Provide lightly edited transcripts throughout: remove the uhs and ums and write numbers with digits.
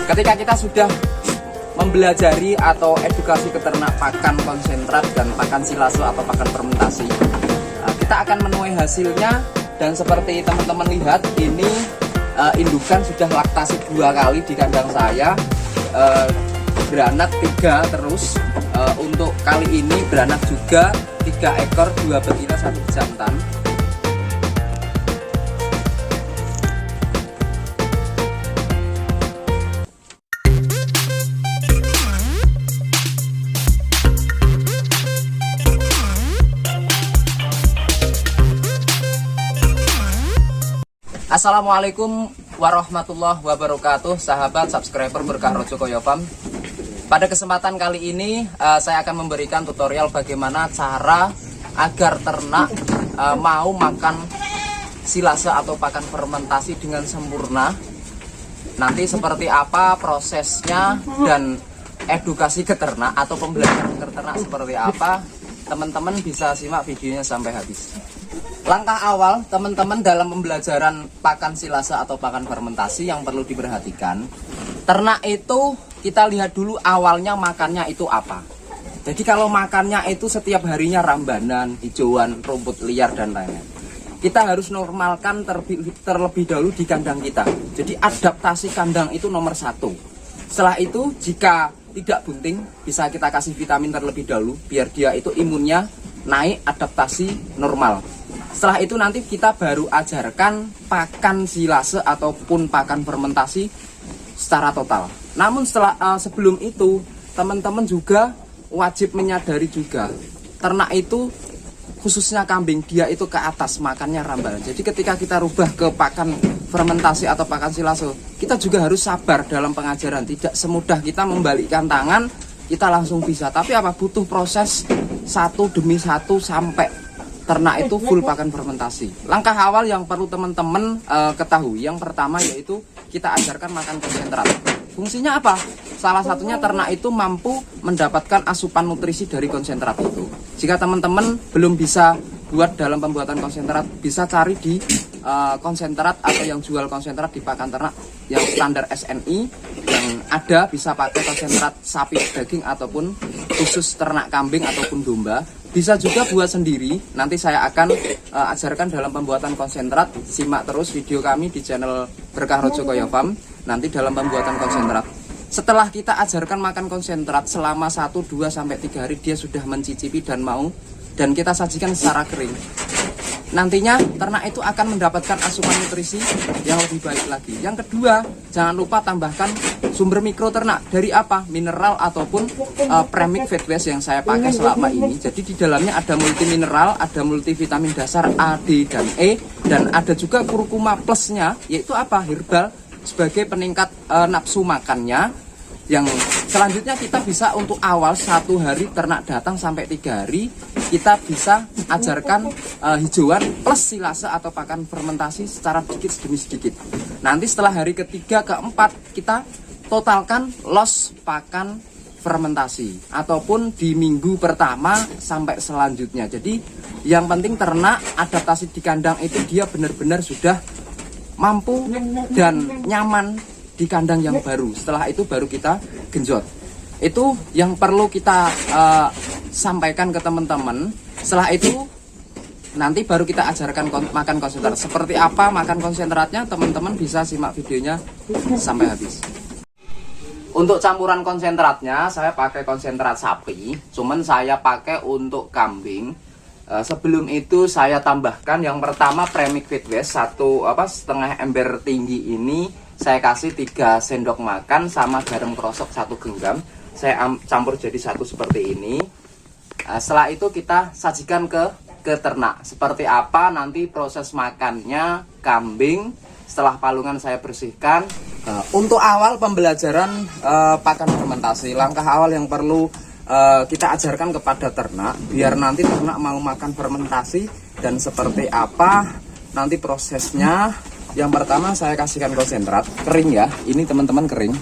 Ketika kita sudah mempelajari atau edukasi peternak pakan konsentrat dan pakan silase atau pakan fermentasi, kita akan menuai hasilnya. Dan seperti teman-teman lihat, ini indukan sudah laktasi 2 kali di kandang saya, beranak 3 terus. Untuk kali ini beranak juga 3 ekor, 2 betina 1 jantan. Assalamualaikum warahmatullahi wabarakatuh, sahabat subscriber Berkah Rojo Koyo Farm. Pada kesempatan kali ini saya akan memberikan tutorial bagaimana cara agar ternak mau makan silase atau pakan fermentasi dengan sempurna. Nanti seperti apa prosesnya dan edukasi ke ternak atau pembelajaran ke ternak seperti apa, teman-teman bisa simak videonya sampai habis. Langkah awal teman-teman dalam pembelajaran pakan silase atau pakan fermentasi yang perlu diperhatikan, ternak itu kita lihat dulu awalnya makannya itu apa. Jadi kalau makannya itu setiap harinya rambanan, hijauan, rumput liar dan lain-lain, kita harus normalkan terlebih dahulu di kandang kita. Jadi adaptasi kandang itu nomor 1. Setelah itu jika tidak bunting, bisa kita kasih vitamin terlebih dahulu biar dia itu imunnya naik, adaptasi normal. Setelah itu nanti kita baru ajarkan pakan silase ataupun pakan fermentasi secara total. Namun sebelum itu teman-teman juga wajib menyadari juga ternak itu khususnya kambing, dia itu ke atas makannya rambanan. Jadi ketika kita rubah ke pakan fermentasi atau pakan silase, kita juga harus sabar dalam pengajaran. Tidak semudah kita membalikkan tangan kita langsung bisa, tapi apa, butuh proses 1 demi 1 sampai ternak itu full pakan fermentasi. Langkah awal yang perlu teman-teman ketahui, yang pertama yaitu kita ajarkan makan konsentrat. Fungsinya apa? Salah satunya ternak itu mampu mendapatkan asupan nutrisi dari konsentrat itu. Jika teman-teman belum bisa buat dalam pembuatan konsentrat, bisa cari di konsentrat atau yang jual konsentrat di pakan ternak yang standar SNI yang ada, bisa pakai konsentrat sapi daging ataupun khusus ternak kambing ataupun domba. Bisa juga buat sendiri, nanti saya akan ajarkan dalam pembuatan konsentrat. Simak terus video kami di channel Berkah Rojo Koyo Farm nanti dalam pembuatan konsentrat. Setelah kita ajarkan makan konsentrat selama 1, 2, sampai 3 hari, dia sudah mencicipi dan mau, dan kita sajikan secara kering. Nantinya ternak itu akan mendapatkan asupan nutrisi yang lebih baik lagi. Yang kedua, jangan lupa tambahkan sumber mikro ternak. Dari apa? Mineral ataupun premix fat waste yang saya pakai selama ini. Jadi di dalamnya ada multi mineral, ada multivitamin dasar A, D, dan E, dan ada juga kurkuma plusnya, yaitu apa? Herbal sebagai peningkat nafsu makannya. Yang selanjutnya kita bisa untuk awal 1 hari ternak datang sampai 3 hari, kita bisa ajarkan hijauan plus silase atau pakan fermentasi secara sedikit demi sedikit. Nanti setelah hari ketiga, keempat, kita totalkan los pakan fermentasi ataupun di minggu pertama sampai selanjutnya. Jadi yang penting ternak adaptasi di kandang itu dia benar-benar sudah mampu dan nyaman di kandang yang baru. Setelah itu baru kita genjot. Itu yang perlu kita sampaikan ke teman-teman. Setelah itu nanti baru kita ajarkan makan konsentrat. Seperti apa makan konsentratnya, teman-teman bisa simak videonya sampai habis. Untuk campuran konsentratnya saya pakai konsentrat sapi, cuman saya pakai untuk kambing. Sebelum itu saya tambahkan yang pertama premix fat waste, 1,5 ember tinggi ini saya kasih 3 sendok makan sama garam krosok 1 genggam. Saya campur jadi satu seperti ini. Setelah itu kita sajikan ke ternak. Seperti apa nanti proses makannya kambing setelah palungan saya bersihkan. Untuk awal pembelajaran pakan fermentasi, langkah awal yang perlu kita ajarkan kepada ternak biar nanti ternak mau makan fermentasi dan seperti apa nanti prosesnya. Yang pertama saya kasihkan konsentrat kering ya, ini teman-teman kering.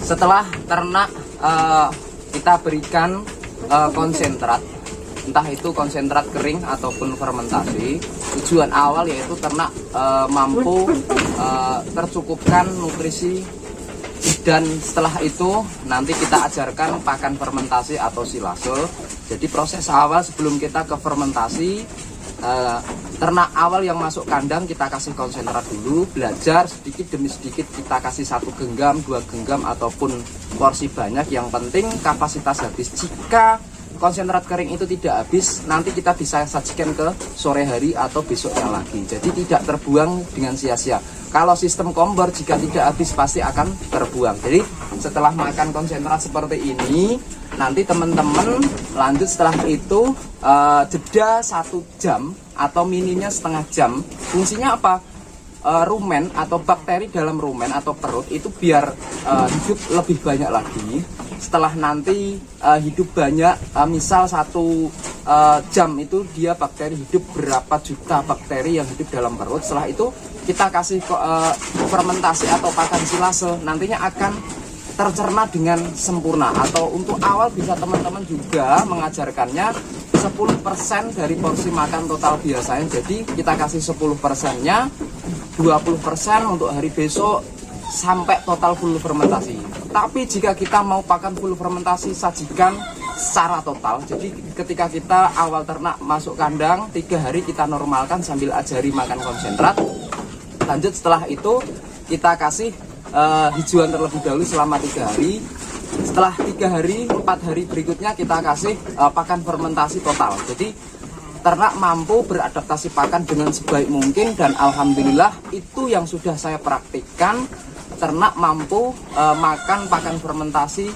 Setelah ternak kita berikan konsentrat, entah itu konsentrat kering ataupun fermentasi. Tujuan awal yaitu ternak mampu tercukupkan nutrisi, dan setelah itu nanti kita ajarkan pakan fermentasi atau silase. Jadi proses awal sebelum kita ke fermentasi, ternak awal yang masuk kandang kita kasih konsentrat dulu, belajar sedikit demi sedikit, kita kasih 1 genggam, 2 genggam ataupun porsi banyak, yang penting kapasitas habis. Jika konsentrat kering itu tidak habis, nanti kita bisa sajikan ke sore hari atau besoknya lagi, jadi tidak terbuang dengan sia-sia. Kalau sistem kompor, jika tidak habis pasti akan terbuang. Jadi setelah makan konsentrat seperti ini, nanti teman-teman lanjut setelah itu jeda 1 jam atau minimnya setengah jam. Fungsinya apa? Rumen atau bakteri dalam rumen atau perut itu biar hidup lebih banyak lagi. Setelah nanti hidup banyak, misal 1 jam itu dia bakteri hidup berapa juta bakteri yang hidup dalam perut. Setelah itu kita kasih fermentasi atau pakan silase, nantinya akan tercerna dengan sempurna. Atau untuk awal bisa teman-teman juga mengajarkannya 10% dari porsi makan total biasanya. Jadi kita kasih 10%-nya, 20% untuk hari besok sampai total full fermentasi. Tapi jika kita mau pakan full fermentasi, sajikan secara total. Jadi ketika kita awal ternak masuk kandang, 3 hari kita normalkan sambil ajari makan konsentrat. Lanjut setelah itu kita kasih hijauan terlebih dahulu selama 3 hari. Setelah 3 hari, 4 hari berikutnya kita kasih pakan fermentasi total. Jadi ternak mampu beradaptasi pakan dengan sebaik mungkin, dan alhamdulillah itu yang sudah saya praktikkan. Ternak mampu makan pakan fermentasi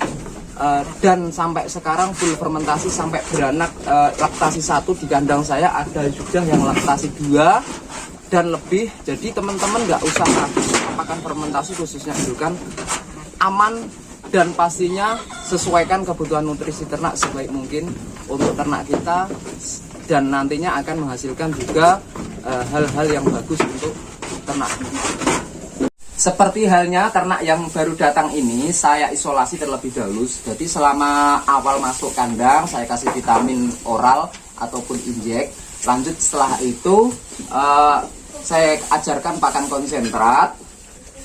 dan sampai sekarang full fermentasi sampai beranak. Laktasi 1 di kandang saya ada juga yang laktasi 2 dan lebih. Jadi teman-teman nggak usah takut, pakan fermentasi khususnya indukan aman, dan pastinya sesuaikan kebutuhan nutrisi ternak sebaik mungkin untuk ternak kita, dan nantinya akan menghasilkan juga hal-hal yang bagus untuk ternak. Seperti halnya ternak yang baru datang ini, saya isolasi terlebih dahulu. Jadi selama awal masuk kandang saya kasih vitamin oral ataupun injek. Lanjut setelah itu saya ajarkan pakan konsentrat,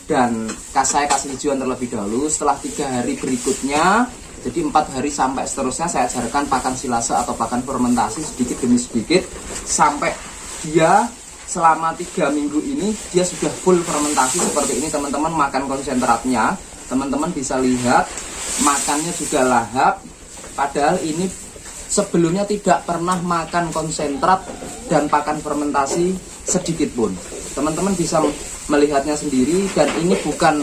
dan saya kasih hijauan terlebih dahulu. Setelah 3 hari berikutnya, jadi 4 hari sampai seterusnya, saya ajarkan pakan silase atau pakan fermentasi sedikit demi sedikit sampai dia selama 3 minggu ini dia sudah full fermentasi seperti ini. Teman-teman makan konsentratnya, teman-teman bisa lihat makannya juga lahap, padahal ini sebelumnya tidak pernah makan konsentrat dan pakan fermentasi sedikit pun. Teman-teman bisa melihatnya sendiri, dan ini bukan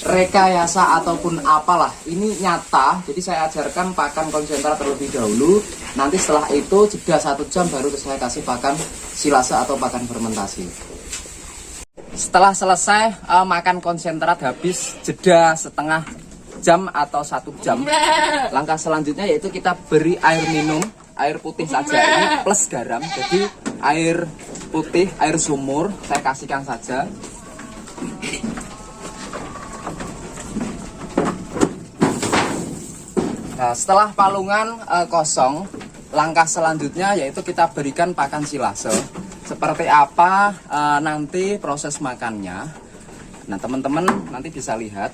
rekayasa ataupun apalah, ini nyata. Jadi saya ajarkan pakan konsentrat terlebih dahulu, nanti setelah itu jeda 1 jam baru saya kasih pakan silase atau pakan fermentasi. Setelah selesai makan konsentrat habis, jeda setengah jam atau 1 jam, langkah selanjutnya yaitu kita beri air minum, air putih saja, ini plus garam. Jadi air putih, air sumur saya kasihkan saja. Nah, setelah palungan kosong, langkah selanjutnya yaitu kita berikan pakan silase. Seperti apa nanti proses makannya. Nah, teman-teman nanti bisa lihat.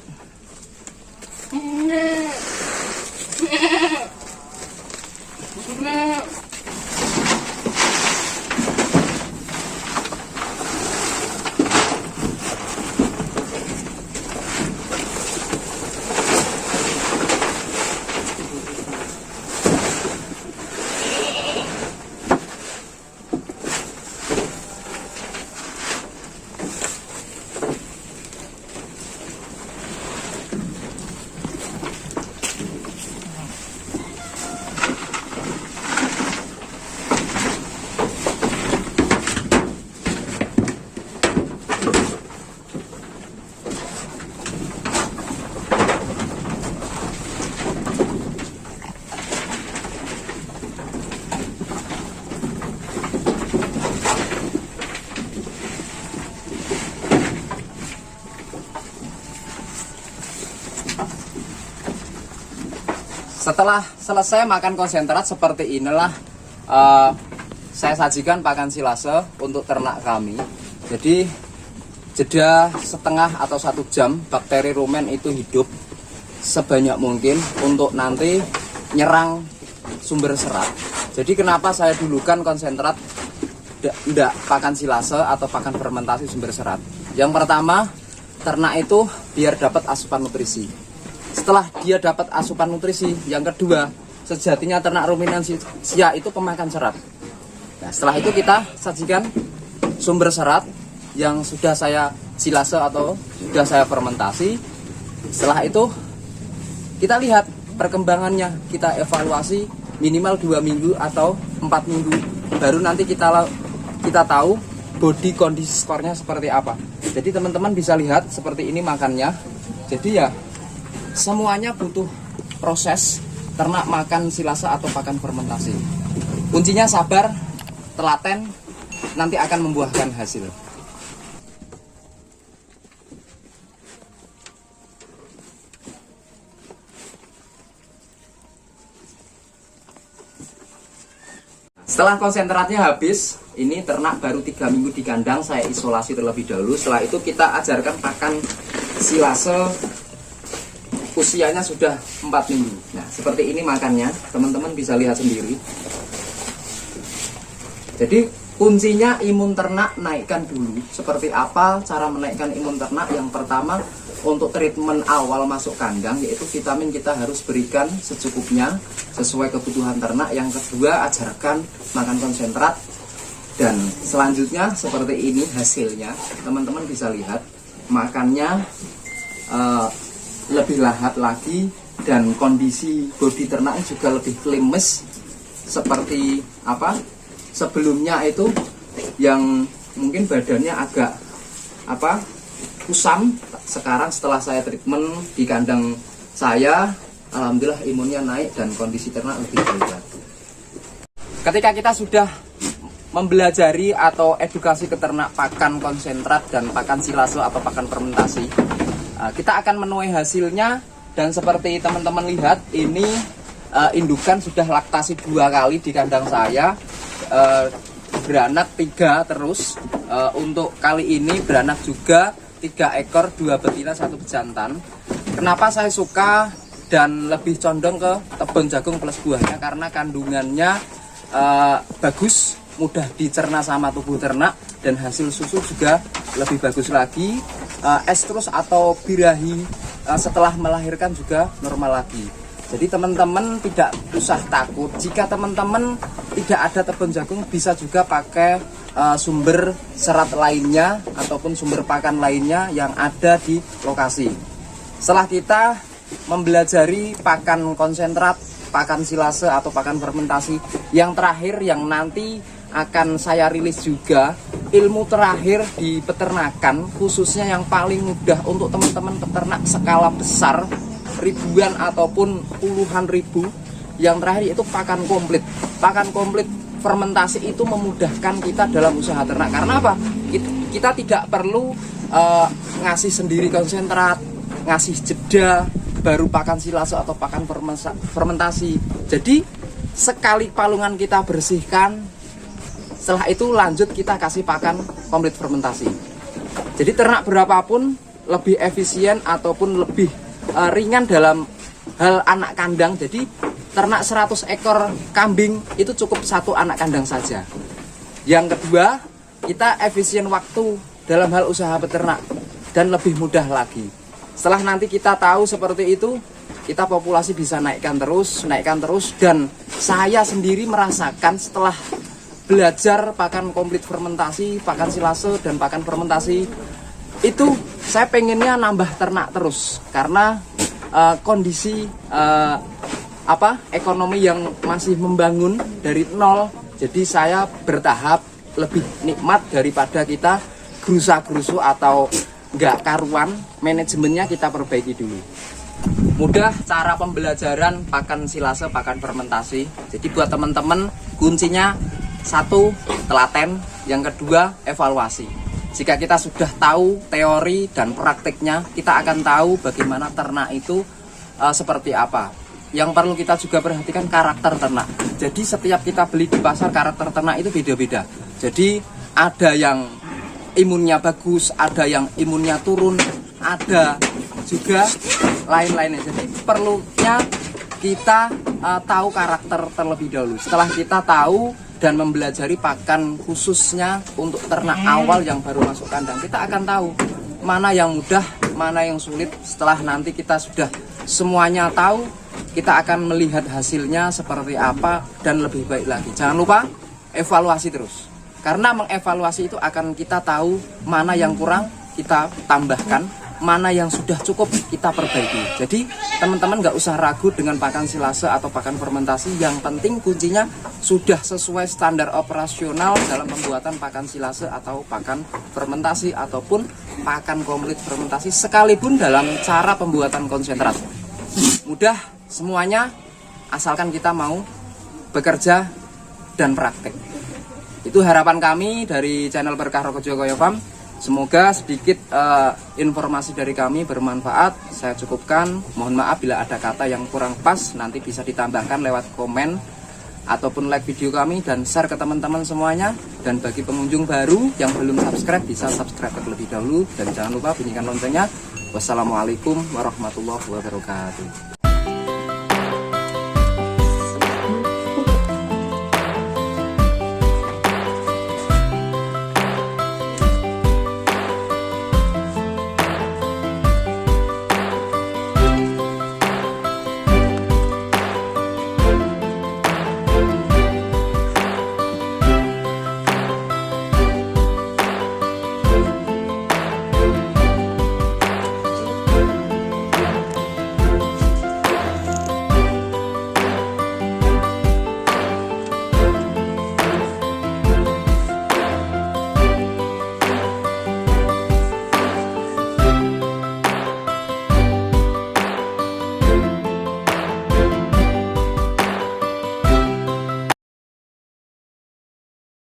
Setelah selesai makan konsentrat seperti inilah saya sajikan pakan silase untuk ternak kami. Jadi jeda setengah atau 1 jam bakteri rumen itu hidup sebanyak mungkin untuk nanti nyerang sumber serat. Jadi kenapa saya dulukan konsentrat tidak pakan silase atau pakan fermentasi sumber serat? Yang pertama, ternak itu biar dapat asupan nutrisi. Setelah dia dapat asupan nutrisi, yang kedua, sejatinya ternak ruminansia itu pemakan serat. Nah, setelah itu kita sajikan sumber serat yang sudah saya silase atau sudah saya fermentasi. Setelah itu kita lihat perkembangannya, kita evaluasi minimal 2 minggu atau 4 minggu, baru nanti kita tahu body kondisi skornya seperti apa. Jadi teman-teman bisa lihat seperti ini makannya. Jadi ya semuanya butuh proses ternak makan silase atau pakan fermentasi. Kuncinya sabar, telaten, nanti akan membuahkan hasil. Setelah konsentratnya habis, ini ternak baru 3 minggu di kandang, saya isolasi terlebih dahulu. Setelah itu kita ajarkan pakan silase, usianya sudah 4 minggu. Nah, seperti ini makannya, teman-teman bisa lihat sendiri. Jadi kuncinya imun ternak naikkan dulu. Seperti apa cara menaikkan imun ternak? Yang pertama, untuk treatment awal masuk kandang, yaitu vitamin kita harus berikan secukupnya sesuai kebutuhan ternak. Yang kedua, ajarkan makan konsentrat. Dan selanjutnya seperti ini hasilnya, teman-teman bisa lihat makannya lebih lahap lagi, dan kondisi bodi ternak juga lebih klimis seperti apa sebelumnya itu, yang mungkin badannya agak kusam. Sekarang setelah saya treatment di kandang saya, alhamdulillah imunnya naik dan kondisi ternak lebih baik. Ketika kita sudah mempelajari atau edukasi ke ternak pakan konsentrat dan pakan silase atau pakan fermentasi, kita akan menuai hasilnya. Dan seperti teman-teman lihat, ini indukan sudah laktasi 2 kali di kandang saya, beranak 3 terus. Untuk kali ini beranak juga 3 ekor, 2 betina 1 bejantan. Kenapa saya suka dan lebih condong ke tebon jagung plus buahnya? Karena kandungannya bagus, mudah dicerna sama tubuh ternak, dan hasil susu juga lebih bagus lagi. Estrus atau birahi setelah melahirkan juga normal lagi. Jadi teman-teman tidak usah takut. Jika teman-teman tidak ada tebon jagung, bisa juga pakai sumber serat lainnya ataupun sumber pakan lainnya yang ada di lokasi. Setelah kita mempelajari pakan konsentrat, pakan silase atau pakan fermentasi, yang terakhir yang nanti akan saya rilis juga ilmu terakhir di peternakan, khususnya yang paling mudah untuk teman-teman peternak skala besar, ribuan ataupun puluhan ribu. Yang terakhir itu pakan komplit. Pakan komplit fermentasi itu memudahkan kita dalam usaha ternak. Karena apa? Kita tidak perlu ngasih sendiri konsentrat, ngasih jeda baru pakan silase atau pakan fermentasi. Jadi sekali palungan kita bersihkan, setelah itu lanjut kita kasih pakan komplit fermentasi. Jadi ternak berapapun lebih efisien ataupun lebih ringan dalam hal anak kandang. Jadi ternak 100 ekor kambing itu cukup 1 anak kandang saja. Yang kedua, kita efisien waktu dalam hal usaha peternak dan lebih mudah lagi. Setelah nanti kita tahu seperti itu, kita populasi bisa naikkan terus. Dan saya sendiri merasakan setelah belajar pakan komplit fermentasi, pakan silase dan pakan fermentasi, itu saya pengennya nambah ternak terus. Karena kondisi ekonomi yang masih membangun dari nol, jadi saya bertahap lebih nikmat daripada kita gerusa-gerusu atau nggak karuan. Manajemennya kita perbaiki dulu. Mudah cara pembelajaran pakan silase, pakan fermentasi. Jadi buat teman-teman, kuncinya 1, telaten. Yang kedua, evaluasi. Jika kita sudah tahu teori dan praktiknya, kita akan tahu bagaimana ternak itu seperti apa. yang perlu kita juga perhatikan karakter ternak. Jadi setiap kita beli di pasar, karakter ternak itu beda-beda. Jadi ada yang imunnya bagus, ada yang imunnya turun, ada juga lain-lainnya. Jadi perlunya kita tahu karakter terlebih dahulu. Setelah kita tahu dan mempelajari pakan khususnya untuk ternak awal yang baru masuk kandang, kita akan tahu mana yang mudah, mana yang sulit. Setelah nanti kita sudah semuanya tahu, kita akan melihat hasilnya seperti apa dan lebih baik lagi. Jangan lupa evaluasi terus, karena mengevaluasi itu akan kita tahu mana yang kurang kita tambahkan, mana yang sudah cukup kita perbaiki. Jadi teman-teman nggak usah ragu dengan pakan silase atau pakan fermentasi. Yang penting kuncinya sudah sesuai standar operasional dalam pembuatan pakan silase atau pakan fermentasi ataupun pakan komplit fermentasi, sekalipun dalam cara pembuatan konsentrat. Mudah semuanya, asalkan kita mau bekerja dan praktek. Itu harapan kami dari channel Berkah Rogojogoyo Farm. Semoga sedikit informasi dari kami bermanfaat. Saya cukupkan. Mohon maaf bila ada kata yang kurang pas, nanti bisa ditambahkan lewat komen ataupun like video kami dan share ke teman-teman semuanya. Dan bagi pengunjung baru yang belum subscribe, bisa subscribe terlebih dahulu. Dan jangan lupa bunyikan loncengnya. Wassalamualaikum warahmatullahi wabarakatuh.